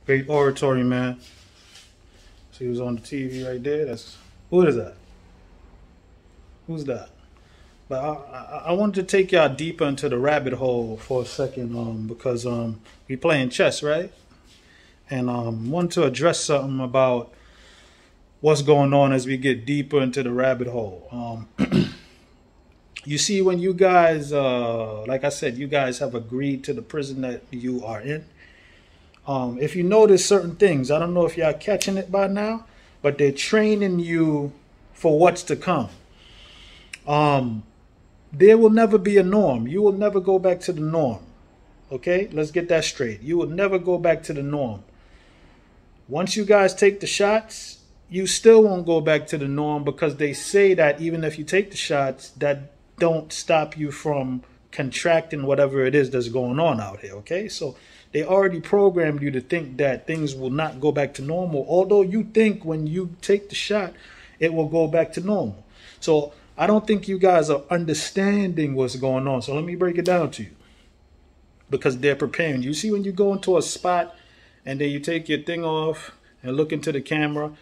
Great oratory, man. So he was on the TV right there. That's who is that? Who's that? But I wanted to take y'all deeper into the rabbit hole for a second, because we playing chess, right? And wanted to address something about what's going on as we get deeper into the rabbit hole. You see, when you guys, like I said, you guys have agreed to the prison that you are in. If you notice certain things, I don't know if y'all catching it by now, but they're training you for what's to come. There will never be a norm. You will never go back to the norm. Okay, let's get that straight. You will never go back to the norm. Once you guys take the shots, you still won't go back to the norm, because they say that even if you take the shots, that don't stop you from contracting whatever it is that's going on out here. Okay, so they already programmed you to think that things will not go back to normal, although you think when you take the shot it will go back to normal. So I don't think you guys are understanding what's going on. So let me break it down to you, because they're preparing you. See, when you go into a spot and then you take your thing off and look into the camera,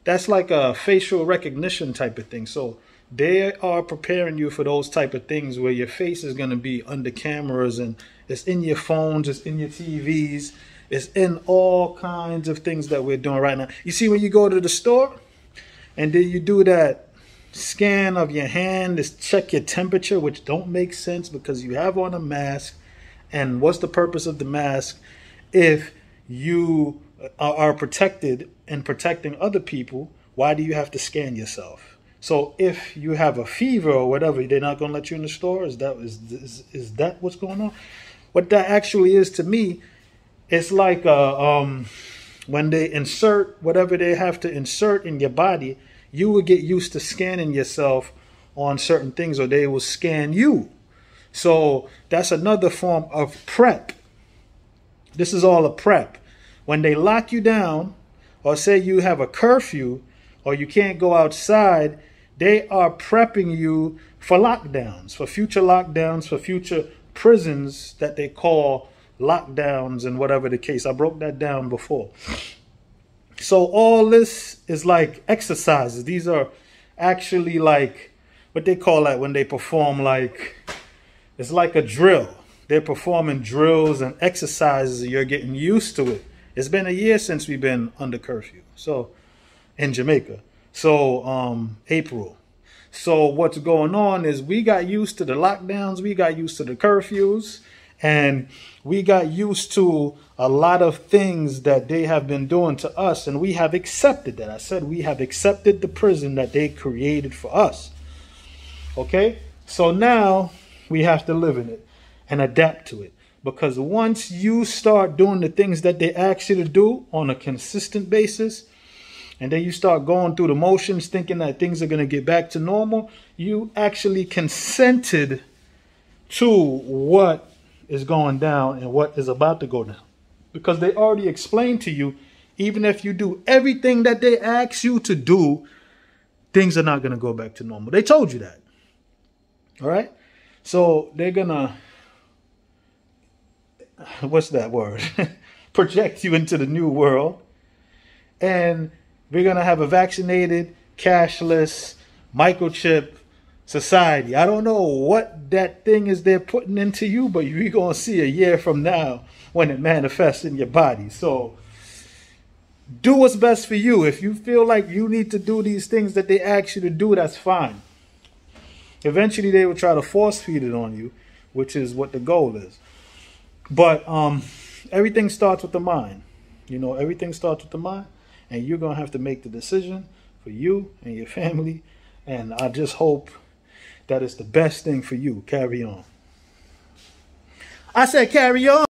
that's like a facial recognition type of thing. So they are preparing you for those type of things where your face is going to be under cameras, and it's in your phones, it's in your TVs, it's in all kinds of things that we're doing right now. You see, when you go to the store and then you do that scan of your hand to check your temperature, which don't make sense because you have on a mask. And what's the purpose of the mask if you are protected and protecting other people? Why do you have to scan yourself? So if you have a fever or whatever, they're not going to let you in the store? Is that what's going on? What that actually is to me, it's like when they insert whatever they have to insert in your body, you will get used to scanning yourself on certain things, or they will scan you. So that's another form of prep. This is all a prep. When they lock you down, or say you have a curfew, or you can't go outside, they are prepping you for lockdowns, for future prisons that they call lockdowns and whatever the case. I broke that down before. So all this is like exercises. These are actually like what they call that when they perform, like, it's like a drill. They're performing drills and exercises. You're getting used to it. It's been a year since we've been under curfew. So in Jamaica. So April. So what's going on is we got used to the lockdowns, we got used to the curfews, and we got used to a lot of things that they have been doing to us, and we have accepted that. I said we have accepted the prison that they created for us. Okay? So now we have to live in it and adapt to it. Because once you start doing the things that they ask you to do on a consistent basis, and then you start going through the motions thinking that things are going to get back to normal, you actually consented to what is going down and what is about to go down. Because they already explained to you, even if you do everything that they ask you to do, things are not going to go back to normal. They told you that. All right? So they're going to, what's that word? Project you into the new world. And we're going to have a vaccinated, cashless, microchip society. I don't know what that thing is they're putting into you, but you're going to see a year from now when it manifests in your body. So do what's best for you. If you feel like you need to do these things that they ask you to do, that's fine. Eventually, they will try to force feed it on you, which is what the goal is. But everything starts with the mind. You know, everything starts with the mind. And you're going to have to make the decision for you and your family. And I just hope that it's the best thing for you. Carry on. I said carry on.